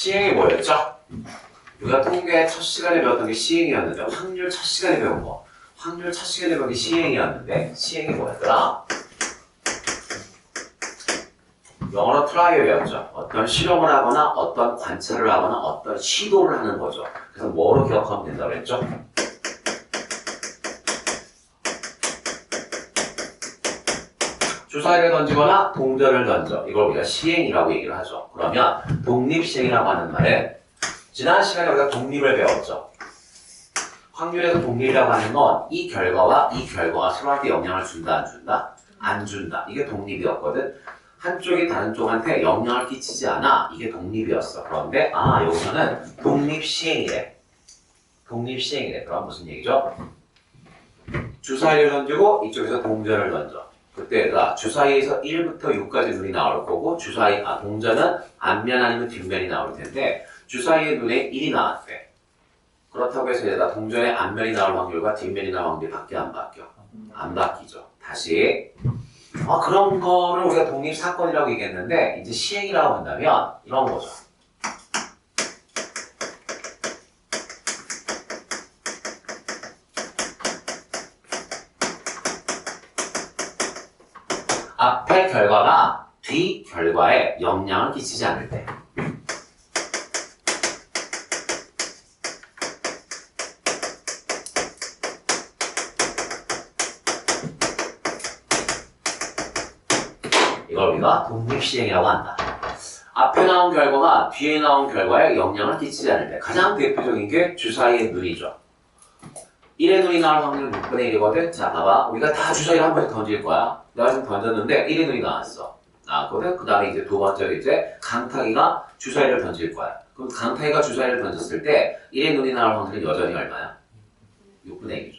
시행이 뭐였죠? 우리가 통계 첫 시간에 배웠던 게 시행이었는데 확률 첫 시간에 배운 거 확률 첫 시간에 배운 게 시행이었는데 시행이 뭐였더라? 영어로 트라이얼이었죠. 어떤 실험을 하거나 어떤 관찰을 하거나 어떤 시도를 하는 거죠. 그래서 뭐로 기억하면 된다고 그랬죠? 주사위를 던지거나 동전을 던져. 이걸 우리가 시행이라고 얘기를 하죠. 그러면 독립시행이라고 하는 말은 지난 시간에 우리가 독립을 배웠죠. 확률에서 독립이라고 하는 건 이 결과와 이 결과가 서로한테 영향을 준다, 안 준다? 안 준다. 이게 독립이었거든. 한쪽이 다른 쪽한테 영향을 끼치지 않아. 이게 독립이었어. 그런데 여기서는 독립시행이래. 독립시행이래. 그럼 무슨 얘기죠? 주사위를 던지고 이쪽에서 동전을 던져. 그때 얘들아 주사위에서 1부터 6까지 눈이 나올 거고 동전은 앞면 아니면 뒷면이 나올 텐데 주사위의 눈에 1이 나왔대. 그렇다고 해서 얘들아 동전의 앞면이 나올 확률과 뒷면이 나올 확률이 바뀌어 안 바뀌어? 안 바뀌죠. 다시 그런 거를 우리가 독립사건이라고 얘기했는데 이제 시행이라고 한다면 이런 거죠. 앞의 결과가 뒤 결과에 영향을 끼치지 않을 때. 이걸 우리가 독립시행이라고 한다. 앞에 나온 결과가 뒤에 나온 결과에 영향을 끼치지 않을 때. 가장 대표적인 게 주사위의 눈이죠. 1의 눈이 나올 확률은 6분의 1이거든. 자, 봐봐. 우리가 다 주사위를 한 번씩 던질 거야. 내가 지금 던졌는데 1의 눈이 나왔어. 나왔거든. 그 다음에 이제 두 번째로 이제 강타기가 주사위를 던질 거야. 그럼 강타기가 주사위를 던졌을 때 1의 눈이 나올 확률은 여전히 얼마야? 6분의 1이죠.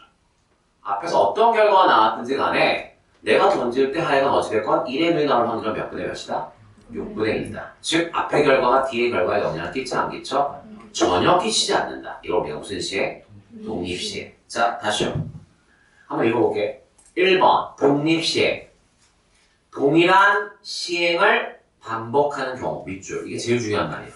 앞에서 어떤 결과가 나왔든지 간에 내가 던질 때 하여간 어찌됐건 1의 눈이 나올 확률은 몇 분의 몇이다? 6분의 1이다. 즉 앞의 결과가 뒤의 결과에 영향을 끼쳐 안 끼쳐? 전혀 끼치지 않는다. 이걸 우리가 무슨 시행? 독립시행. 자, 다시요. 한번 읽어볼게. 1번 독립시행. 동일한 시행을 반복하는 경우 밑줄. 이게 제일 중요한 말이에요.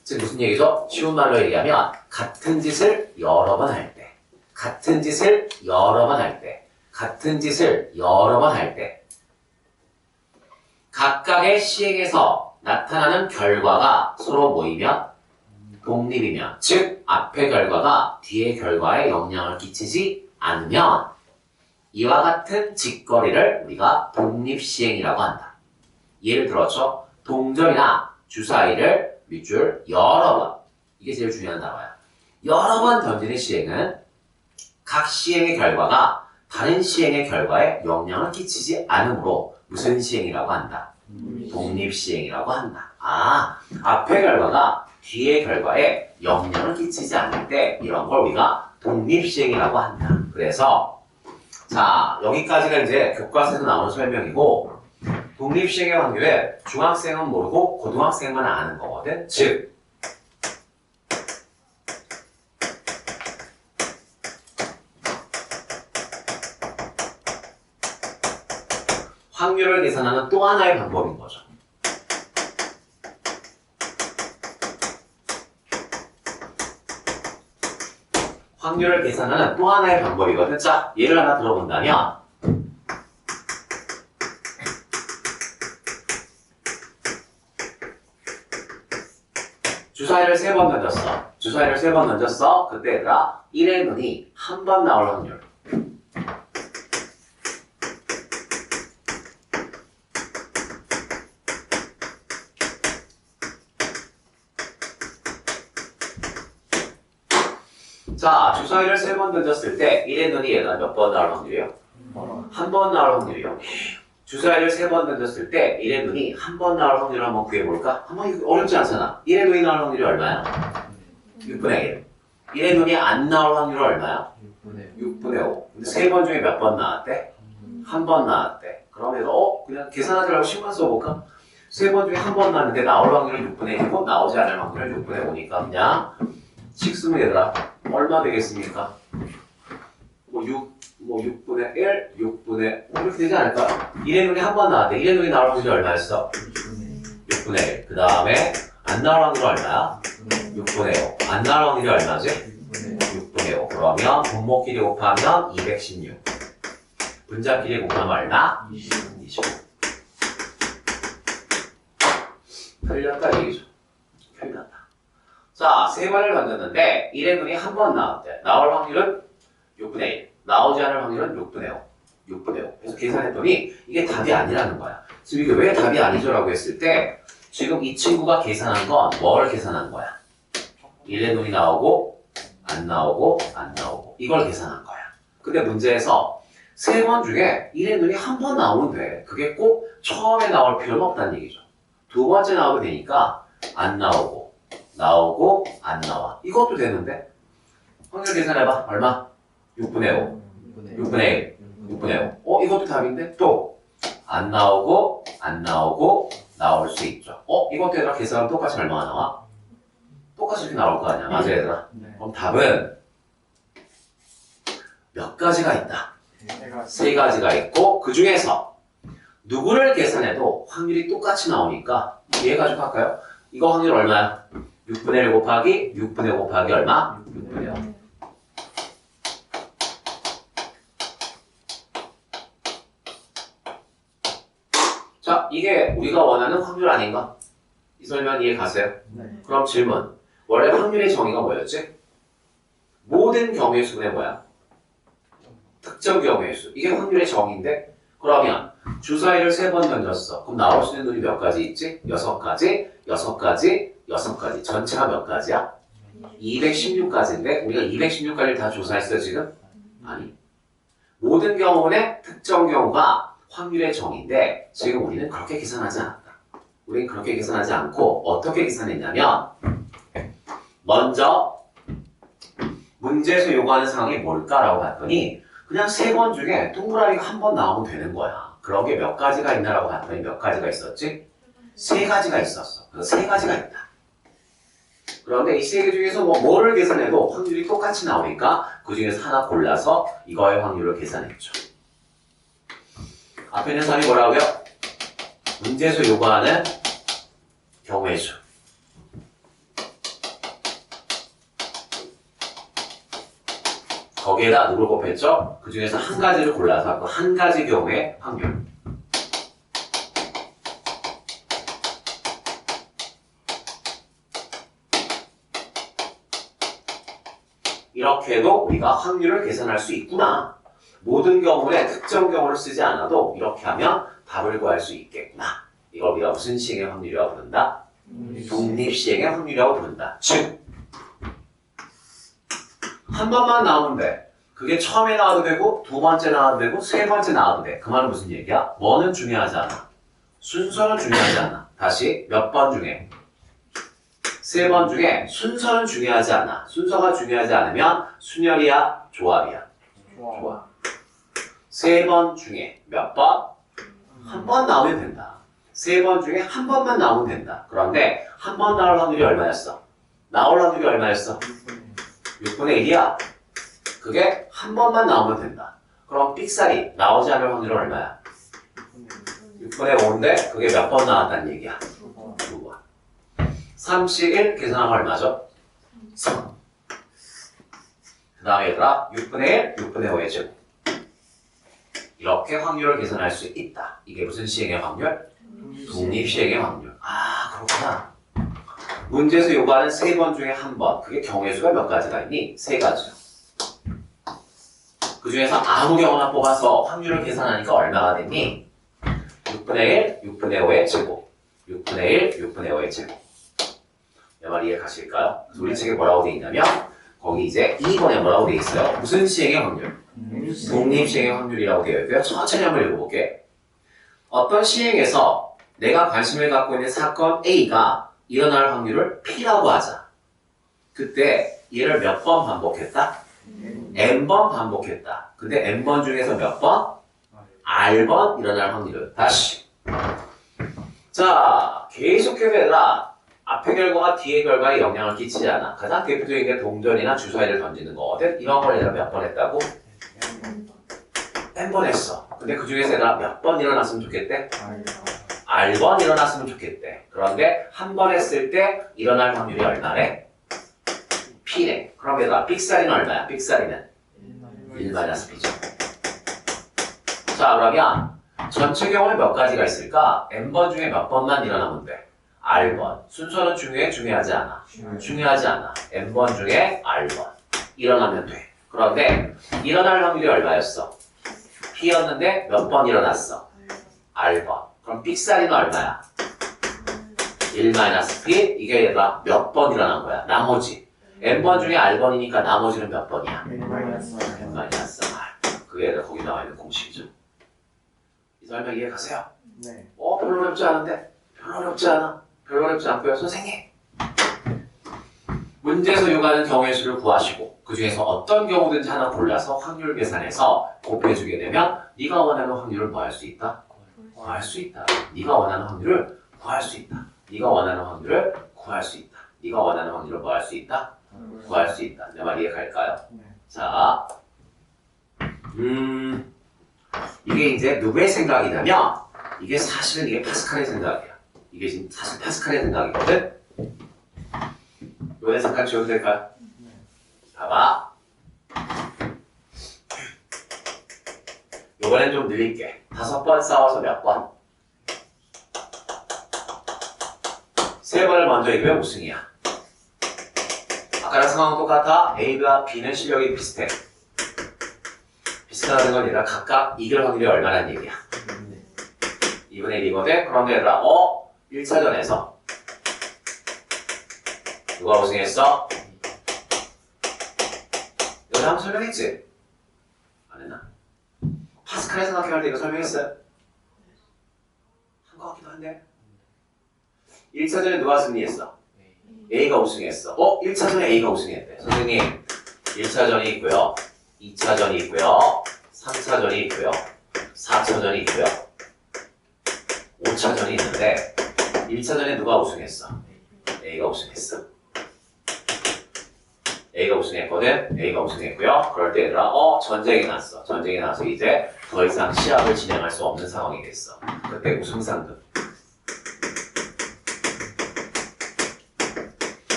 즉 무슨 얘기죠? 쉬운 말로 얘기하면 같은 짓을 여러 번 할 때, 같은 짓을 여러 번 할 때, 같은 짓을 여러 번 할 때 각각의 시행에서 나타나는 결과가 서로 모이면 독립이면, 즉 앞의 결과가 뒤의 결과에 영향을 끼치지 않으면 이와 같은 짓거리를 우리가 독립시행이라고 한다. 예를 들어서 동전이나 주사위를 밑줄 여러 번, 이게 제일 중요한 단어야. 여러 번 던지는 시행은 각 시행의 결과가 다른 시행의 결과에 영향을 끼치지 않으므로 무슨 시행이라고 한다? 독립시행이라고 한다. 앞의 결과가 뒤의 결과에 영향을 끼치지 않을 때 이런 걸 우리가 독립시행이라고 한다. 그래서 자, 여기까지가 이제 교과서에서 나오는 설명이고 독립시행의 확률에 중학생은 모르고 고등학생만 아는 거거든. 즉 확률을 계산하는 또 하나의 방법인 거죠. 확률을 계산하는 또 하나의 방법이거든. 자, 예를 하나 들어본다면 주사위를 3번 던졌어. 주사위를 3번 던졌어. 그때 얘들아 1의 눈이 한 번 나올 확률. 자, 주사위를 3번 던졌을 때 1의 눈이 얘가 몇 번 나올 확률이에요? 한 번 나올 확률이에요. 주사위를 3번 던졌을 때 1의 눈이 한 번 나올 확률을 한번 구해볼까? 한번 어렵지 않잖아. 1의 눈이 나올 확률이 얼마야? 6분의 1. 1의 눈이 안 나올 확률은 얼마야? 6분의 5. 근데 3번 중에 몇 번 나왔대? 한 번 나왔대. 그러면 그냥 계산하지 말고 식만 써볼까? 3번 중에 한 번 나왔는데 나올 확률은 6분의 1이고 나오지 않을 확률은 6분의 5니까 그냥 식 쓰면 얘들아 얼마 되겠습니까? 6분의 1, 6분의 5 이렇게 되지 않을까? 1의 눈이 한 번 나왔대. 1의 눈이 나올 확률이 얼마였어? 6분의 1. 그 다음에 안 안 나올 확률이 얼마야? 6분의 5. 안 나올 확률이 얼마지? 6분의 5. 그러면 분모끼리 곱하면 216. 분자끼리 곱하면 얼마? 25. 틀렸다 얘기죠. 틀렸다. 자, 세 번을 던졌는데 1의 눈이 한 번 나왔대. 나올 확률은 6분의 1. 나오지 않을 확률은 6분의 5. 6분의 5. 그래서 계산했더니 이게 답이 아니라는 거야. 지금 이게 왜 답이 아니죠? 라고 했을 때 지금 이 친구가 계산한 건 뭘 계산한 거야? 1의 눈이 나오고 안 나오고 안 나오고 이걸 계산한 거야. 근데 문제에서 세 번 중에 1의 눈이 한 번 나오면 돼. 그게 꼭 처음에 나올 필요는 없다는 얘기죠. 두 번째 나오게 되니까 안 나오고 나오고 안 나와. 이것도 되는데 확률 계산해봐. 얼마? 6분의 5. 6분의 1. 6분의 5. 이것도 답인데 또 안 나오고 안 나오고 나올 수 있죠. 이것도 얘들아 계산하면 똑같이 얼마가 나와? 똑같이 이렇게 나올 거 아니야. 맞아 얘들아? 그럼 답은 몇 가지가 있다. 세 가지가 있고 그 중에서 누구를 계산해도 확률이 똑같이 나오니까 이해 가지고 할까요? 이거 확률 얼마야? 6분의 1 곱하기 6분의 5 곱하기 얼마? 6분의 5. 자, 이게 우리가 원하는 확률 아닌가? 이 설명 이해 가세요? 네. 그럼 질문. 원래 확률의 정의가 뭐였지? 모든 경우의 수분의 뭐야? 특정 경우의 수. 이게 확률의 정의인데 그러면 주사위를 3번 던졌어. 그럼 나올 수 있는 눈이 몇 가지 있지? 6가지, 6가지, 6가지. 전체가 몇 가지야? 216가지인데 우리가 216가지를 다 조사했어 지금? 아니. 모든 경우의 특정 경우가 확률의 정의인데 지금 우리는 그렇게 계산하지 않았다. 우리는 그렇게 계산하지 않고 어떻게 계산했냐면 먼저 문제에서 요구하는 상황이 뭘까라고 봤더니 그냥 3번 중에 동그라미가 한 번 나오면 되는 거야. 그런 게 몇 가지가 있나라고 봤더니 몇 가지가 있었지? 3가지가 있었어. 그래서 3가지가 있다. 그런데 이 3개 중에서 뭐를 계산해도 확률이 똑같이 나오니까 그 중에서 하나 골라서 이거의 확률을 계산했죠. 앞에 있는 사람이 뭐라고요? 문제에서 요구하는 경우의 수. 거기에다 누굴 곱했죠? 그 중에서 한 가지를 골라서 그 한 가지 경우의 확률. 이렇게 해도 우리가 확률을 계산할 수 있구나. 모든 경우에 특정 경우를 쓰지 않아도 이렇게 하면 답을 구할 수 있겠구나. 이걸 우리가 무슨 시행의 확률이라고 부른다? 독립시행의 확률이라고 부른다. 즉, 한 번만 나오면 돼. 그게 처음에 나와도 되고, 두 번째 나와도 되고, 세 번째 나와도 돼. 그 말은 무슨 얘기야? 뭐는 중요하지 않아. 순서는 중요하지 않아. 다시 몇 번 중에? 3번 중에 순서는 중요하지 않아. 순서가 중요하지 않으면 순열이야? 조합이야? 조합. 3번 중에 몇 번? 한 번 나오면 된다. 3번 중에 한 번만 나오면 된다. 그런데 한 번 나올 확률이 얼마였어? 나올 확률이 얼마였어? 6분의 1이야. 그게 한 번만 나오면 된다. 그럼 삑사리 나오지 않을 확률은 얼마야? 6분의 5인데 그게 몇 번 나왔다는 얘기야? 2번. 31 계산하면 얼마죠? 3. 그 다음에 얘들아 6분의 1, 6분의 5의 제곱. 이렇게 확률을 계산할 수 있다. 이게 무슨 시행의 확률? 독립시행의 확률. 아, 그렇구나. 문제에서 요구하는 3번 중에 한 번. 그게 경우의 수가 몇 가지가 있니? 3가지요. 그 중에서 아무 경우나 뽑아서 확률을 계산하니까 얼마가 됐니? 6분의 1, 6분의 5의 제곱. 6분의 1, 6분의 5의 제곱. 내 말 이해 가실까요? 우리 책에 뭐라고 돼 있냐면 거기 이제 2번에 뭐라고 돼 있어요? 무슨 시행의 확률? 독립시행의 확률이라고 되어 있고요. 천천히 한번 읽어볼게. 어떤 시행에서 내가 관심을 갖고 있는 사건 A가 일어날 확률을 P라고 하자. 그때 얘를 몇 번 반복했다? N번 반복했다. 근데 N번 중에서 몇 번? R번 일어날 확률을. 다시. 자, 계속해서 얘들아 앞의 결과가 뒤의 결과에 영향을 끼치지 않아. 가장 대표적인 게 동전이나 주사위를 던지는 거거든. 이런 걸 얘들아 몇 번 했다고? N번 했어. 근데 그 중에서 얘들아 몇 번 일어났으면 좋겠대? R번 일어났으면 좋겠대. 그런데 한 번 했을 때 일어날 확률이 얼마래? P래. 그럼 얘들아 삑사리는 얼마야? 삑사리는 1-P죠. 자 그러면 전체 경우는 몇 가지가 있을까? N번 중에 몇 번만 일어나면 돼? R번. 순서는 중요해? 중요하지 않아? 중요하지 않아. N번 중에 R번. 일어나면 돼. 그런데 일어날 확률이 얼마였어? P였는데 몇 번 일어났어? R번. 그럼 삑사리는 얼마야? 1-P. 이게 얘들아 몇 번 일어난 거야? 나머지. N번 중에 R번이니까 나머지는 몇 번이야? N-R. 그게 얘들아 거기 나와 있는 공식이죠. 이 설명 이해 가세요? 네. 별로 어렵지 않은데? 별로 어렵지 않아? 별로 어렵지 않고요. 선생님! 문제에서 요구하는 경우의 수를 구하시고 그 중에서 어떤 경우든지 하나 골라서 확률 계산해서 곱해주게 되면 네가 원하는 확률을 뭐 할 수 있다? 구할 수 있다. 네가 원하는 확률을 구할 수 있다. 네가 원하는 확률을 구할 수 있다. 네가 원하는 확률을 뭐 할 수 있다? 구할 수 있다. 내 말 이해갈까요? 네. 자, 이게 이제 누구의 생각이냐면 이게 사실은 이게 파스칼의 생각이야. 이게 지금 사실 파스칼의 생각이거든. 이번에 잠깐 지워도 될까요? 봐봐. 이번엔 좀 늘릴게. 5번 싸워서 몇 번? 3번을 먼저 이기면 우승이야. 아까랑 상황은 똑같아. A와 B는 실력이 비슷해. 비슷하다는 건 얘들아 각각 이길 확률이 얼마라는 얘기야. 2분의 1이거든? 그럼 얘들아 1차전에서 누가 우승했어? 여기 한번 설명했지? 안 했나? 파스칼의 생각할 때 이거 설명했어요? 한 것 같기도 한데 1차전에 누가 승리했어? A가 우승했어. 1차전에 A가 우승했대. 선생님 1차전이 있고요 2차전이 있고요 3차전이 있고요 4차전이 있고요 5차전이 있는데 1차전에 누가 우승했어? A가 우승했어. A가 우승했거든? A가 우승했고요. 그럴 때 얘들아 전쟁이 났어. 전쟁이 나서 이제 더 이상 시합을 진행할 수 없는 상황이 됐어. 그때 우승상금.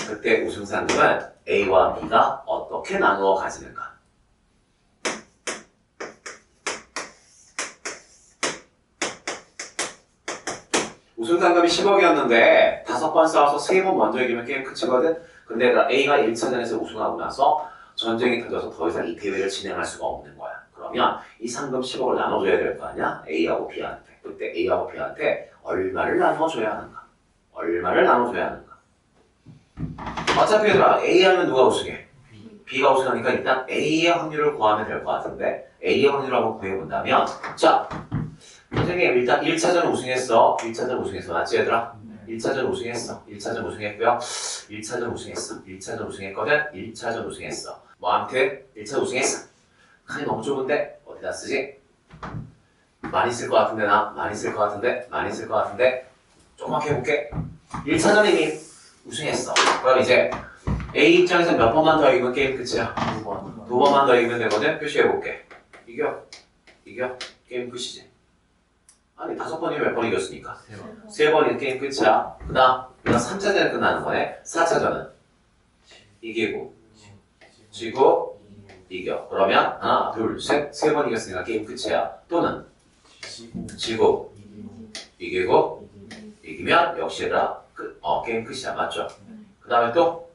그때 우승상금은 A와 B가 어떻게 나누어 가지는가? 우승상금이 10억이었는데 5번 싸워서 3번 먼저 이기면 게임 끝이거든? 근데 A가 1차전에서 우승하고 나서 전쟁이 터져서 더 이상 이 대회를 진행할 수가 없는 거야. 그러면 이 상금 10억을 나눠줘야 될 거 아니야? A하고 B한테. 그때 A하고 B한테 얼마를 나눠줘야 하는가? 얼마를 나눠줘야 하는가? 어차피 얘들아 A 하면 누가 우승해? B가 우승하니까 일단 A의 확률을 구하면 될 것 같은데 A의 확률을 한번 구해본다면 자 선생님 일단 1차전 우승했어. 1차전 우승했어. 맞지 얘들아? 1차전 우승했어. 1차전 우승했고요. 1차전 우승했어. 1차전 우승했거든? 1차전 우승했어. 뭐 아무튼 1차 우승했어. 칸이 너무 좁은데 어디다 쓰지? 많이 쓸 것 같은데 나? 많이 쓸 것 같은데? 많이 쓸 것 같은데? 조그맣게 해볼게. 1차전 이미 우승했어. 그럼 이제 A 입장에서 몇 번만 더 이기면 게임 끝이야? 2번만 더 이기면 되거든? 표시해볼게. 이겨. 게임 끝이지. 아니 5번이면 몇 번 이겼으니까 3번이 게임 끝이야. 그 다음 3차전에 끝나는 거네. 4차전은 이기고 지고 이겨. 그러면 하나 둘 셋 3번 이겼으니까 게임 끝이야. 또는 지고 이기고 이기면 역시 얘들아 게임 끝이야. 맞죠? 그 다음에 또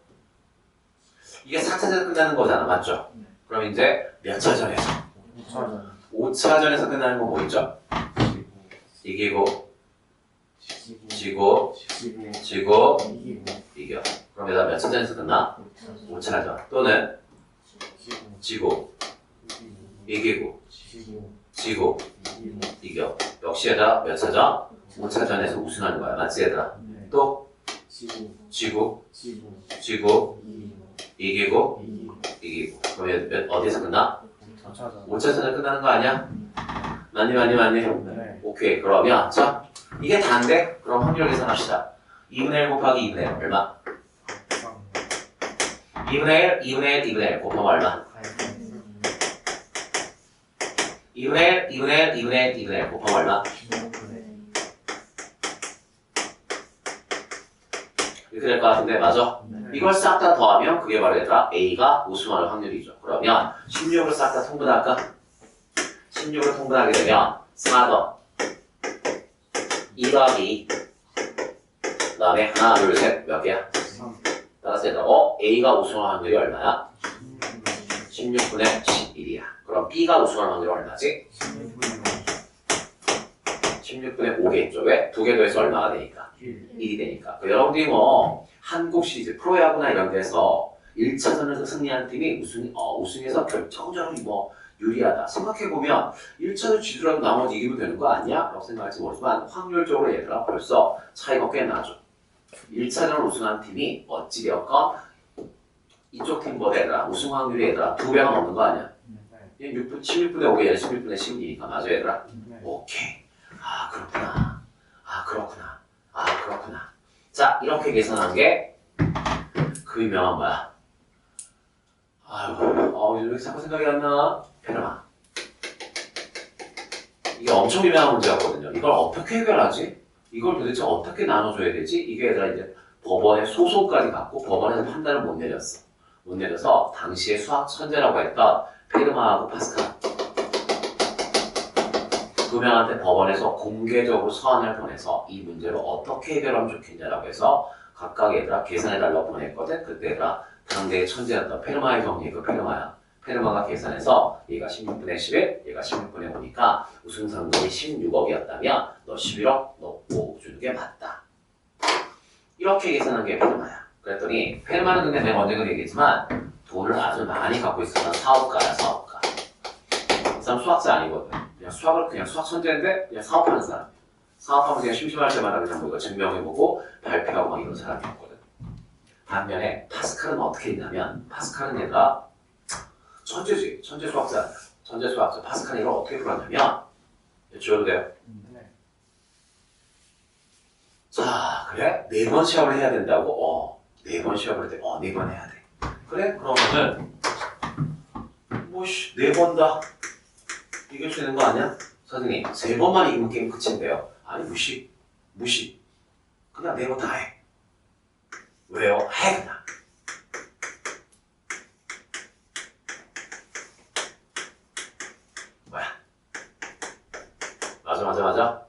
이게 4차전 끝나는 거잖아. 맞죠? 그럼 이제 몇 차전에서? 5차전에서 끝나는 거 뭐 있죠? 이기고 지고 이겨. 그럼 얘들아 몇 차전에서 끝나? 5차전. 또는 지고 이기고 지고 이겨. 역시 얘들아 몇 차전? 5차전에서 우승하는 거야. 맞지 얘들아? 또 지고 이기고 그럼 얘 어디에서 끝나? 5차전에 끝나는 거 아니야? 맞니? 네. 오케이. 그러면 자 이게 다인데 그럼 확률 계산합시다. 2분의 1 곱하기 2분의 1 얼마? 2분의 1 곱하면 얼마? 2분의 1 곱하면 얼마? 이렇게 될 것 같은데 맞아? 이걸 싹 다 더하면 그게 바로 얘들아 A가 우승할 확률이죠. 그러면 16을 싹 다 통분할까? 16을 통분하게 되면 4 더 2 더하기 2 그 다음에 하나 둘 셋 몇 개야? 따라서 얘들아 A가 우승할 확률이 얼마야? 16분의 11이야. 그럼 B가 우승할 확률이 얼마지? 16분의 5겠죠. 왜? 두 개 더해서 얼마가 되니까? 1이 되니까. 여러분들이 뭐 한국 시리즈 프로야구나 이런 데서 1차전에서 승리한 팀이 우승해서 결정적으로 뭐 유리하다. 생각해보면 1차전 지더라도 나머지 이기면 되는 거 아니야? 라고 생각할지 모르지만 확률적으로 얘들아 벌써 차이가 꽤 나죠. 1차전을 우승한 팀이 어찌되었건 이쪽 팀보다 얘들아 우승 확률이 얘들아 2배가 넘는 거 아니야? 16분의 5가 얘는 16분의 10이니까 맞아 얘들아? 오케이. 아 그렇구나. 아 그렇구나. 아 그렇구나. 자 이렇게 계산한 게 그 유명한 뭐야? 아유, 왜 자꾸 생각이 안 나? 페르마. 이게 엄청 유명한 문제였거든요. 이걸 어떻게 해결하지? 이걸 도대체 어떻게 나눠줘야 되지? 이게 얘들아 이제 법원의 소송까지 갔고 법원에서 판단을 못 내렸어. 못 내려서 당시에 수학 천재라고 했던 페르마하고 파스칼 두 명한테 법원에서 공개적으로 서한을 보내서 이 문제를 어떻게 해결하면 좋겠냐라고 해서 각각 얘들아 계산해달라고 보냈거든. 그때 얘들아 당대의 천재였던 페르마의 경우에 그 페르마야. 페르마가 계산해서 얘가 16분의 11, 얘가 16분의 5니까 우승 상금이 16억이었다면 너 11억 넣고 주는 게 맞다. 이렇게 계산한 게 페르마야. 그랬더니 페르마는 근데 내가 언젠가 얘기했지만 돈을 아주 많이 갖고 있었던 사업가야, 사업가. 이 사람 수학자 아니거든. 그냥 수학 천재인데 그냥 사업하는 사람. 사업하면 그냥 심심할 때마다 그냥 뭐 이거 증명해보고 발표하고 막 이런 사람이었거든. 반면에 파스칼은 어떻게 했냐면 파스칼은 얘가 천재지. 천재 수학자. 천재 수학자. 파스칼은 이걸 어떻게 풀었냐면 여쭤도 돼요? 자, 그래? 4번 시험을 해야 된다고? 4번 시험을 할 때, 4번 해야 돼. 그래? 그러면은, 4번 다 이길 수 있는 거 아니야? 선생님, 3번만 이기면 게임 끝인데요. 아니, 무시. 그냥 4번 다 해. 왜요? 해, 그냥. 뭐야? 맞아.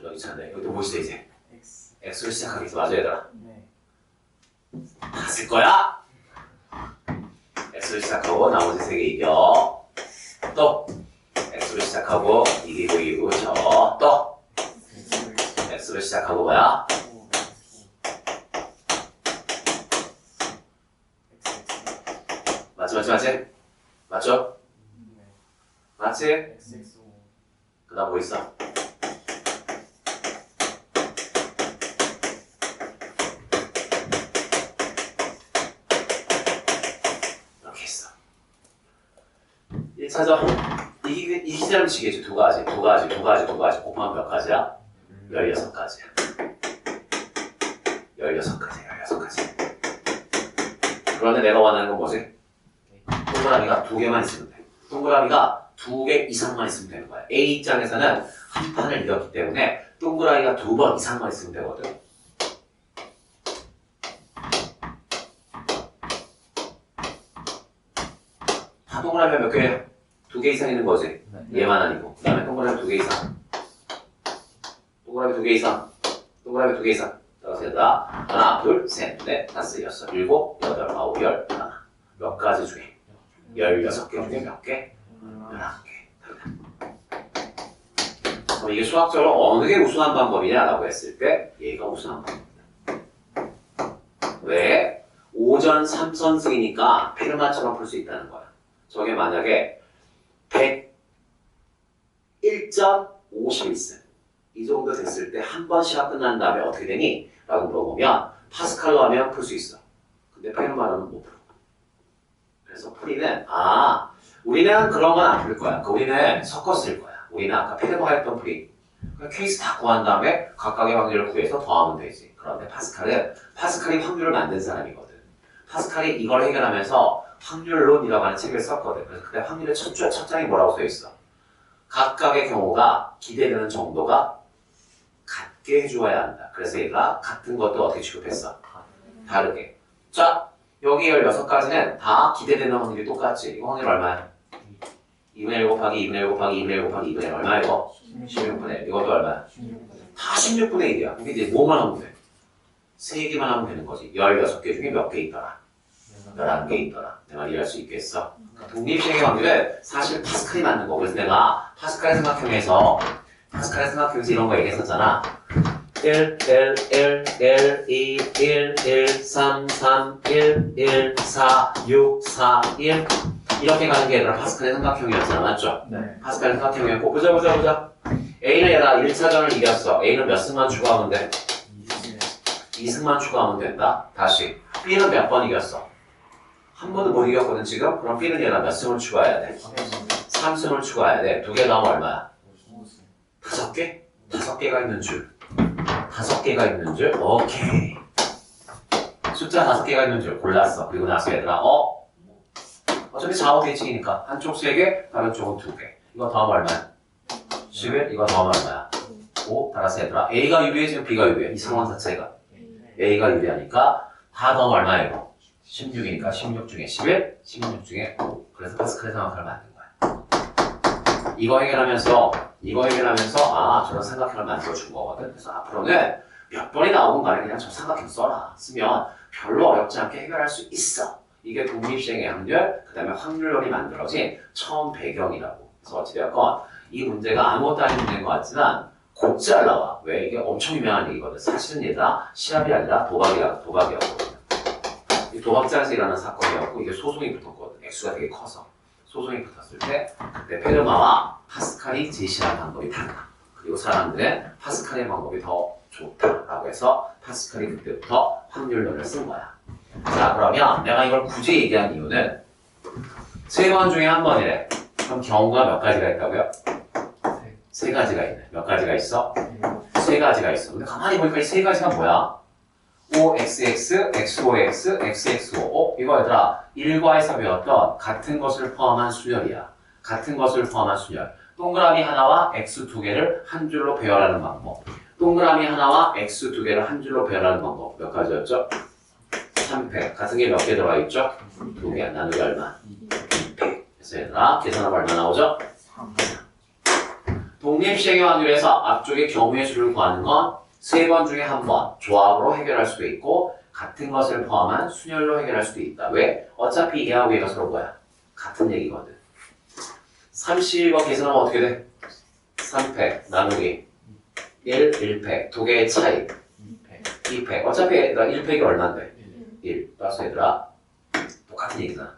여기 있잖아요. 여기도 보시죠 이제. X로 시작하겠어. 맞아 얘들아? 네. 다 쓸 거야? X로 시작하고 나머지 3개 이겨. 또 X로 시작하고 이기고 저 또 X로 시작하고 뭐야? 맞지? 맞죠? 맞지? 그 다음 뭐 있어? 찾아. 이 시절을 치겠지. 두 가지. 곱하면 몇 가지야? 16가지야. 16가지. 그런데 내가 원하는 건 뭐지? 동그라미가 2개만 있으면 돼. 동그라미가 2개 이상만 있으면 되는 거야. A 입장에서는 한 판을 이겼기 때문에 동그라미가 2번 이상만 있으면 되거든. 다 동그라미가 몇 개야? 2개 이상 있는 거지. 얘만 아니고. 그 다음에 동그라미 2개 이상. 동그라미 2개 이상. 따라서 얘들아. 하나, 둘, 셋, 넷, 다섯, 여섯, 일곱, 여덟, 아홉, 열, 하나. 몇 가지 중에? 16개 중에 몇 개? 11개. 그럼 이게 수학적으로 어느 게 우승한 방법이냐라고 했을 때 얘가 우승한 방법입니다. 왜? 5전 3선승이니까 페르마처럼 풀 수 있다는 거야. 저게 만약에 101.51승 이 정도 됐을 때 한 번 시합 끝난 다음에 어떻게 되니? 라고 물어보면 파스칼로 하면 풀 수 있어. 근데 페르마로는 못 풀어. 그래서 풀이는 우리는 그런 건 안 풀 거야. 우리는 섞어 쓸 거야. 우리는 아까 페르마가 했던 풀이 케이스 다 구한 다음에 각각의 확률을 구해서 더하면 되지. 그런데 파스칼이 확률을 만든 사람이거든. 파스칼이 이걸 해결하면서 확률론이라고 하는 책을 썼거든. 그래서 그때 확률의 첫 장이 뭐라고 써 있어? 각각의 경우가 기대되는 정도가 같게 해주어야 한다. 그래서 얘가 같은 것도 어떻게 취급했어? 다르게. 자, 여기 16가지는 다 기대되는 확률이 똑같지. 이거 확률 얼마야? 2분의 1 곱하기 2분의 1 곱하기 2분의 1 곱하기 2분의 1 얼마야 이거? 16분의 1. 이것도 얼마야? 다 16분의 1이야. 근데 이제 뭐만 하면 돼? 3개만 하면 되는 거지. 16개 중에 몇 개 있더라? 11개 있더라. 내 말 이해할 수 있겠어? 독립시행의 확률은 사실 파스칼이 맞는 거. 그래서 내가 파스칼의 삼각형에서 이런 거 얘기했었잖아. 1, 1, 1, 1, 2, 1, 1, 3, 3, 1, 1, 4, 6, 4, 1 이렇게 가는 게 얘들아 파스칼의 삼각형이었잖아. 맞죠? 네. 파스칼의 삼각형이었고 보자. A는 얘들아 1차전을 이겼어. A는 몇 승만 추가하면 돼? 2승만 추가하면 된다. 다시 B는 몇 번 이겼어? 한 번도 못 이겼거든 지금? 그럼 B는 얘들아 몇 승을 추가해야 돼? 3승을 추가해야 돼. 2개 나오면 얼마야? 5개? 5개가 있는 줄. 5개가 있는 줄? 오케이. 숫자 5개가 있는 줄 골랐어. 그리고 나서 얘들아 어차피 좌우 대칭이니까 한쪽 3개, 다른 쪽은 2개. 이거 더하면 얼마야? 11? 이거 더하면 얼마야? 5? 따라서 얘들아 A가 유리해 지금 B가 유리해? 이 상황 자체가 A가 유리하니까 다 더하면 얼마야 이거? 16이니까 16 중에 11, 16 중에 5. 그래서 파스칼의 삼각형을 만든 거야. 이거 해결하면서 저런 삼각형을 만들어준 거거든. 그래서 앞으로는 몇 번이 나오건 간에 그냥 저 삼각형 써라. 쓰면 별로 어렵지 않게 해결할 수 있어. 이게 독립시행의 확률, 그 다음에 확률론이 만들어진 처음 배경이라고. 그래서 어찌되었건 이 문제가 아무것도 아닌 문제인 것 같지만 곧잘 나와. 왜? 이게 엄청 유명한 얘기거든. 사실은 얘가 시합이 아니라 도박이었거든. 이 도박장에서 일어난 사건이었고 이게 소송이 붙었거든. 액수가 되게 커서. 소송이 붙었을 때 그때 페르마와 파스칼이 제시한 방법이 달라. 그리고 사람들은 파스칼의 방법이 더 좋다라고 해서 파스칼이 그때부터 확률론을 쓴 거야. 자 그러면 내가 이걸 굳이 얘기한 이유는 3번 중에 한 번이래. 그럼 경우가 몇 가지가 있다고요? 3가지가 있네. 몇 가지가 있어? 3가지가 있어. 근데 가만히 보니까 이 3가지가 뭐야? OXX, XOX, XXO. 이거 얘들아 1과에서 배웠던 같은 것을 포함한 순열이야. 같은 것을 포함한 순열. 동그라미 하나와 X 2개를 한 줄로 배열하는 방법. 동그라미 하나와 X 2개를 한 줄로 배열하는 방법. 몇 가지였죠? 3팩. 같은 게 몇 개 들어가 있죠? 2개. 나누기 얼마? 2팩. 그래서 얘들아 계산하면 얼마 나오죠? 3. 독립시행의 확률에서 앞쪽에 경우의 수를 구하는 건 3번 중에 한 번 조합으로 해결할 수도 있고 같은 것을 포함한 순열로 해결할 수도 있다. 왜? 어차피 얘하고 얘가 서로 뭐야? 같은 얘기거든. 30번 계산하면 어떻게 돼? 3팩 나누기 1, 1팩. 2개의 차이 2팩. 어차피 얘들아 1팩이 얼만데? 1. 따라서 얘들아 똑같은 얘기잖아.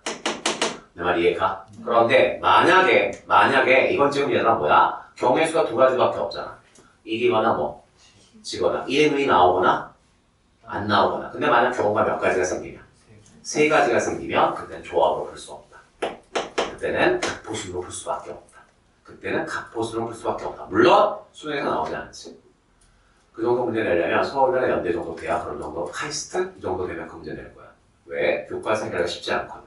내 말 이해가? 그런데 만약에 이건 지금 얘들아 뭐야? 경우의 수가 2가지밖에 없잖아. 이기거나 뭐 지거나 1의 눈이 나오거나 안 나오거나. 근데 만약 경우가 몇 가지가 생기면 3가지가 생기면 그때는 조합으로 풀 수 없다. 그때는 각보수로 풀 수밖에 없다. 물론 수능에서 나오지 않지. 그 정도 문제 내려면 서울대 연대 정도 돼야 그런 정도 하이스트 이 정도 되면 그 문제 낼 거야. 왜? 교과서 해결하기가 쉽지 않거든.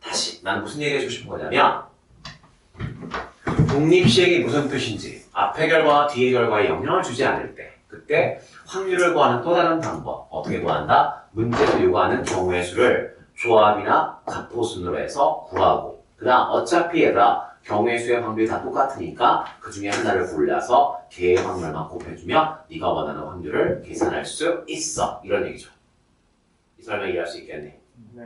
다시 난 무슨 얘기 해주고 싶은 거냐면 독립시행이 무슨 뜻인지 앞의 결과와 뒤의 결과에 영향을 주지 않을 때 그때 확률을 구하는 또 다른 방법 어떻게 구한다? 문제에서 요구하는 경우의 수를 조합이나 갑보순으로 해서 구하고 그 다음 어차피 얘들아 경우의 수의 확률이 다 똑같으니까 그 중에 하나를 골라서 걔의 확률만 곱해주면 네가 원하는 확률을 계산할 수 있어. 이런 얘기죠. 이 설명 이해할 수 있겠니? 네.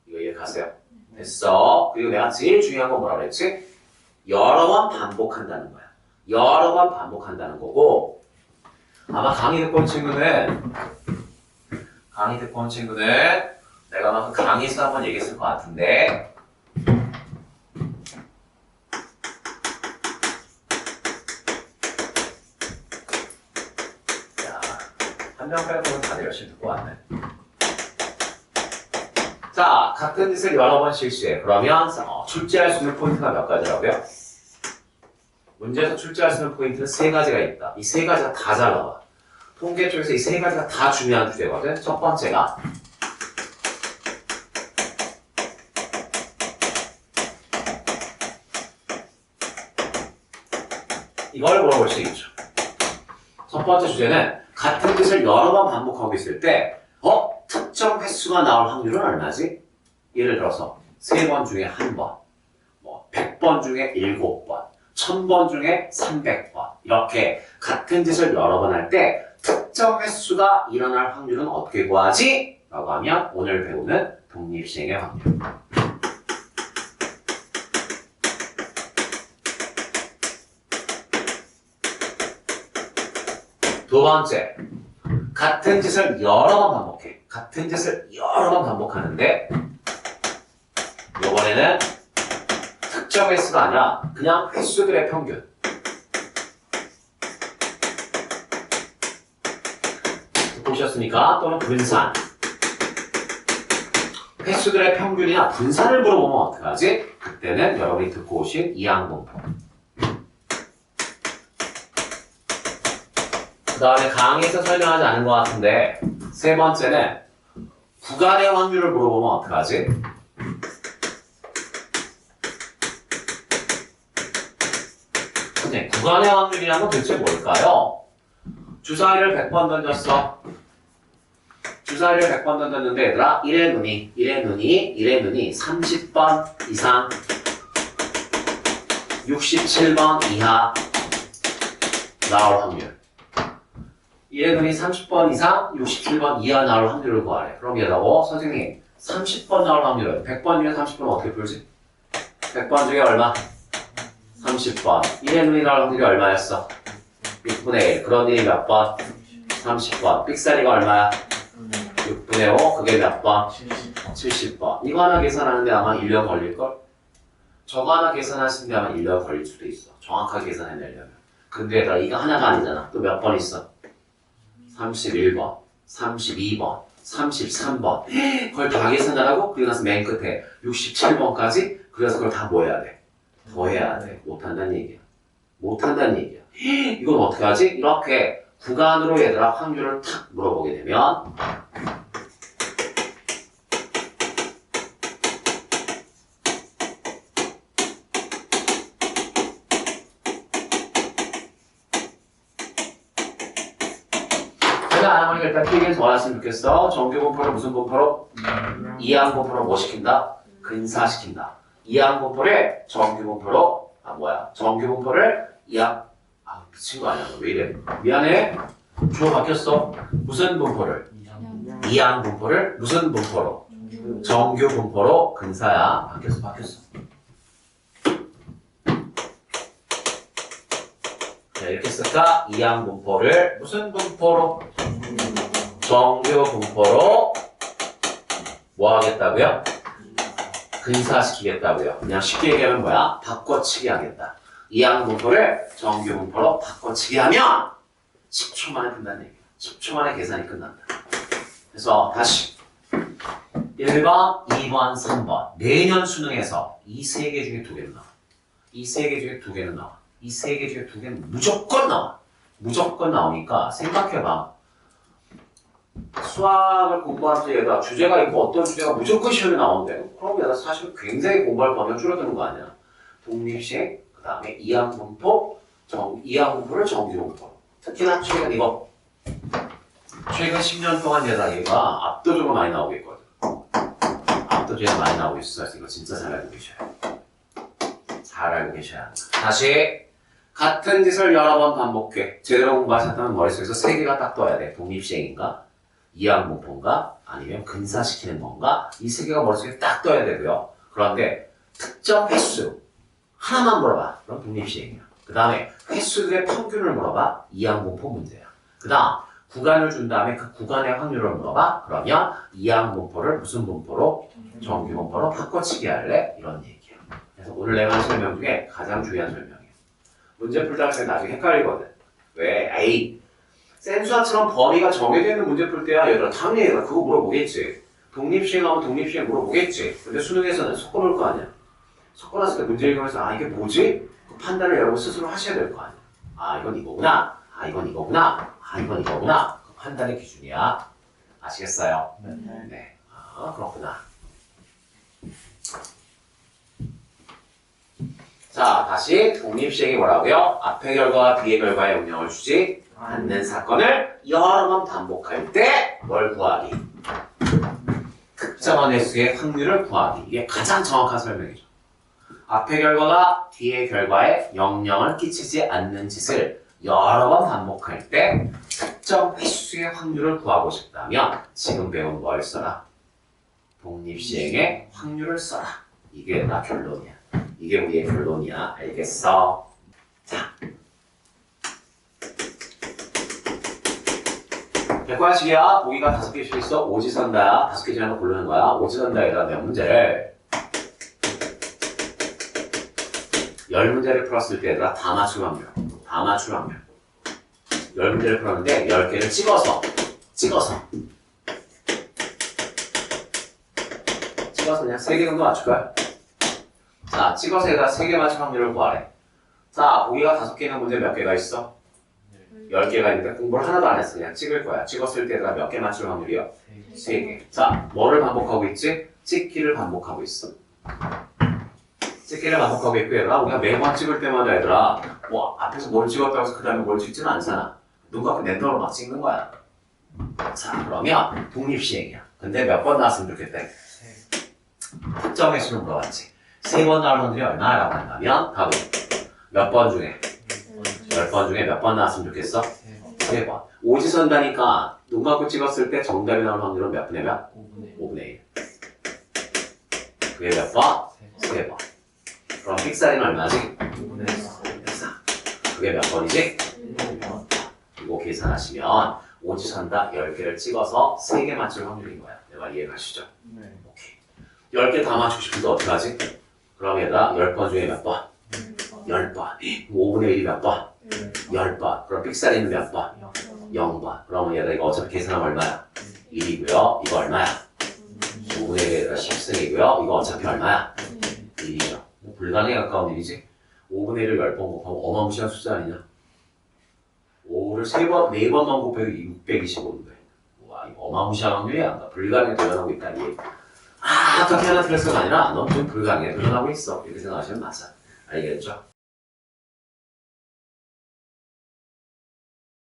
이거 이해 가세요? 됐어. 그리고 내가 제일 중요한 건 뭐라 그랬지? 여러 번 반복한다는 거야. 여러 번 반복한다는 거고 아마 강의 듣고 온 친구는 내가 아마 그 강의에서 한번 얘기했을 것 같은데 자, 한 명 빼고는 다들 열심히 듣고 왔네. 자, 같은 짓을 여러 번 실시해. 그러면 출제할 수 있는 포인트가 몇 가지라고요? 문제에서 출제할 수 있는 포인트는 세 가지가 있다. 이 세 가지가 다 잘 나와. 통계 쪽에서 이 세 가지가 다 중요한 주제거든. 첫 번째가 이걸 물어볼 수 있죠. 첫 번째 주제는 같은 뜻을 여러 번 반복하고 있을 때 특정 횟수가 나올 확률은 얼마지? 예를 들어서 3번 중에 1번, 100번 중에 7번, 1000번 중에 300번 이렇게 같은 짓을 여러 번 할 때 특정 횟수가 일어날 확률은 어떻게 구하지? 라고 하면 오늘 배우는 독립시행의 확률. 두 번째, 같은 짓을 여러 번 반복해. 같은 짓을 여러 번 반복하는데 이번에는 특정 횟수가 아니라 그냥 횟수들의 평균. 보셨습니까? 또는 분산. 횟수들의 평균이나 분산을 물어보면 어떡하지? 그때는 여러분이 듣고 오신 이항분포. 그 다음에 강의에서 설명하지 않은 것 같은데 세 번째는 구간의 확률을 물어보면 어떡하지? 근데 구간의 확률이란 건 도대체 뭘까요? 주사위를 100번 던졌어. 주사위를 100번 던졌는데 얘들아 1의 눈이 30번 이상 67번 이하 나올 확률. 1의 눈이 30번 이상 67번 이하 나올 확률을 구하래. 그럼 얘라고 선생님 30번 나올 확률은 100번 중에 30번 어떻게 풀지? 100번 중에 얼마? 30번. 1의 눈이 나올 확률이 얼마였어? 6분의 1. 그런 일이 몇 번? 30번. 삑사리가 얼마야? 6분의 5. 그게 몇 번? 70번. 이거 하나 계산하는데 아마 1년 걸릴걸? 저거 하나 계산하시는데 아마 1년 걸릴 수도 있어. 정확하게 계산해내려면. 근데 얘들아 이거 하나가 아니잖아. 또 몇 번 있어? 31번, 32번, 33번. 그걸 다 계산하라고? 그리고 나서 맨 끝에 67번까지? 그래서 그걸 다 뭐 해야 돼? 더 해야 돼. 못한다는 얘기야. 못한다는 얘기야. 이건 어떻게 하지? 이렇게 구간으로 얘들아 확률을 탁 물어보게 되면 제가 안 하니까 일단 필기는 더 알았으면 좋겠어. 정규분포를 무슨 분포로? 이항분포로 뭐 시킨다? 근사시킨다. 이항분포를 정규분포로 정규분포를 미친 거 아니야. 왜 이래? 미안해. 주어 바뀌었어. 무슨 분포를? 이항분포를 무슨 분포로? 정규분포로 근사야. 바뀌었어. 자, 이렇게 쓸까? 이항분포를 무슨 분포로? 정규분포로 뭐 하겠다고요? 근사시키겠다고요. 그냥 쉽게 얘기하면 뭐야? 바꿔치기 하겠다. 이항분포를 정규분포로 바꿔치기 하면 10초 만에 푼다는 얘기야. 10초 만에 계산이 끝난다. 그래서 다시 1번, 2번, 3번 내년 수능에서 이 세 개 중에 두 개는 나와. 이 세 개 중에 두 개는 나와. 이 세 개 중에 두 개는 무조건 나와. 무조건 나오니까 생각해봐. 수학을 공부하면서 얘가 주제가 있고 어떤 주제가 무조건 시험에 나오는데 그럼 얘가 사실 굉장히 공부할 범위가 줄어드는 거 아니야. 독립시행, 그 다음에 이항분포, 이항분포를 정규분포로. 특히나 최근 10년 동안 얘가 압도적으로 많이 나오고 있거든. 압도적으로 많이 나오고 있어서 이거 진짜 잘 알고 계셔야 돼. 잘 알고 계셔야 한다. 다시 같은 짓을 여러 번 반복해. 제대로 공부하셨다면 머릿속에서 세 개가 딱 떠야 돼. 독립시행인가? 이항분포인가? 아니면 근사시키는 뭔가? 이 세 개가 머릿속에 딱 떠야 되고요. 그런데 특정 횟수 하나만 물어봐. 그럼 독립시행이야. 그 다음에 횟수들의 평균을 물어봐. 이항분포 문제야. 그 다음 구간을 준 다음에 그 구간의 확률을 물어봐. 그러면 이항분포를 무슨 분포로? 정규분포로 바꿔치기 할래? 이런 얘기야. 그래서 오늘 내가 한 설명 중에 가장 중요한 설명이야. 문제 풀다 때 나중에 헷갈리거든. 왜? 센수학처럼 범위가 정해져 있는 문제 풀 때야 얘들아 당연히 얘들아 그거 물어보겠지. 독립시행하면 독립시행 물어보겠지. 근데 수능에서는 섞어놓을 거 아니야. 섞어놨을 때 문제 읽으면서 이게 뭐지? 판단을 여러분 스스로 하셔야 될 거 아니에요. 아, 이건 이거구나. 아, 이건 이거구나. 아, 이건 이거구나. 그 판단의 기준이야. 아시겠어요? 네. 아, 그렇구나. 자, 다시 독립시행이 뭐라고요? 앞의 결과와 뒤의 결과에 영향을 주지 않는 사건을 여러 번 반복할 때 뭘 구하기? 특정한 횟수의 확률을 구하기. 이게 가장 정확한 설명이죠. 앞의 결과가 뒤의 결과에 영향을 끼치지 않는 짓을 여러 번 반복할 때 특정 횟수의 확률을 구하고 싶다면 지금 배운 뭘 써라? 독립시행의 확률을 써라. 이게 나 결론이야. 이게 우리의 결론이야. 알겠어? 자, 객관식이야. 보기가 5개씩 있어. 오지선다. 5개 중에 하나 고르는 거야. 오지선다에다 몇 문제를 10문제를 풀었을 때 얘들아 다 맞출 확률. 다 맞출 확률. 10문제를 풀었는데 10개를 찍어서 그냥 3개 정도 맞출 거야. 자, 찍어서 얘가 3개 맞출 확률을 구하래. 자, 보기가 5개 있는 문제 몇 개가 있어? 10개가 있는데 공부를 하나도 안 했어. 그냥 찍을 거야. 찍었을 때 얘가 몇 개 맞출 확률이요? 3개. 자, 뭐를 반복하고 있지? 찍기를 반복하고 있어. 찍기를 반복하고 있고 얘들아 우리가 매번 찍을 때마다 얘들아 와 앞에서 뭘 찍었다고 해서 그 다음에 뭘 찍지는 않잖아. 눈 감고 랜덤으로 막 찍는 거야. 자, 그러면 독립시행이야. 근데 몇 번 나왔으면 좋겠대? 특정 횟수는 물어봤지. 3번 나올 확률이 얼마라고 한다면 답은 몇 번 중에 10번 중에 몇 번 나왔으면 좋겠어? 3번. 오지선다니까 눈 감고 찍었을 때 정답이 나올 확률은 몇 분의 몇? 5분의 1. 그게 몇 번? 3번. 그럼 픽사리는 얼마지? 5분의 4. 그게 몇 번이지? 1번. 이거 계산하시면 오지선다 10개를 찍어서 3개 맞출 확률인 거야. 내 말 이해가시죠? 네. 오케이. 10개 다 맞추고 싶은데 어떡하지? 그럼 얘들아 10번 중에 몇 번? 10번. 5분의 1이 몇 번? 10번. 그럼 픽사리는 몇 번? 0번. 그러면 얘들아 이거 어차피 계산하면 얼마야? 1이고요. 이거 얼마야? 5분의 1이 10승이고요. 이거 어차피 얼마야? 1이죠. 불가능에 가까운 일이지? 5분의 1을 10번 곱하면 어마무시한 숫자 아니냐? 5를 4번만 곱해도 625인데 와 이거 어마무시한 확률이야. 불가능에 도전하고 있다 이 얘기. 아 어떻게 하나 틀렸어가 아니라 넌 좀 불가능에 도전하고 있어. 이렇게 생각하시면 맞아. 알겠죠?